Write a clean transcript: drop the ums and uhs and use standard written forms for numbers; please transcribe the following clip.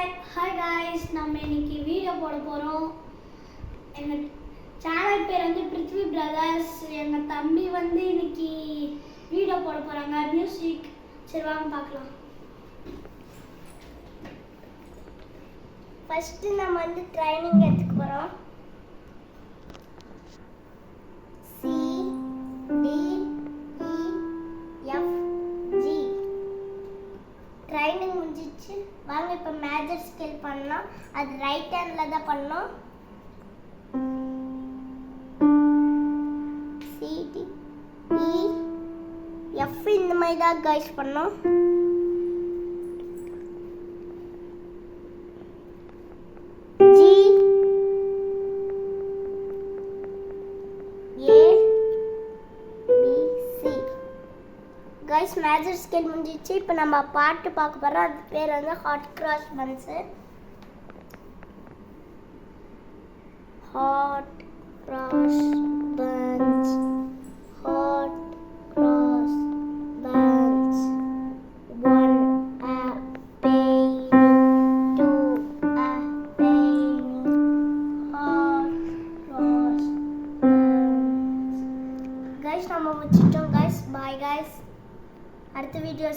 Hi guys, நம்ம இன்னைக்கு video போட போகிறோம். எங்கள் சேனல் பேர் வந்து பிருத்வி பிரதர்ஸ். எங்கள் தம்பி வந்து இன்னைக்கு வீடியோ போட போகிறாங்க. மியூசிக். சரி வாங்க பார்க்கலாம். ஃபஸ்ட்டு நம்ம வந்து ட்ரைனிங் எடுத்துக்க போகிறோம். ட்ரைனிங் முடிஞ்சிச்சு. வாங்க இப்போ மேஜர் ஸ்கேல் பண்ணலாம். அது ரைட் ஹேண்டில் தான் பண்ணோம். சிடி இ எஃப் இந்த மாதிரி தான் கைஸ் பண்ணோம். G A B C. Guys major scale முடிஞ்சிச்சு. இப்போ நம்ம பாட்டு பார்க்க போகிறோம். அது பேர் வந்து hot cross buns. Hot cross buns, hot cross buns. 1 a penny, 2 a penny, hot cross buns. Guys, நம்ம முடிச்சிட்டோம் guys. Bye guys. அடுத்த வீடியோ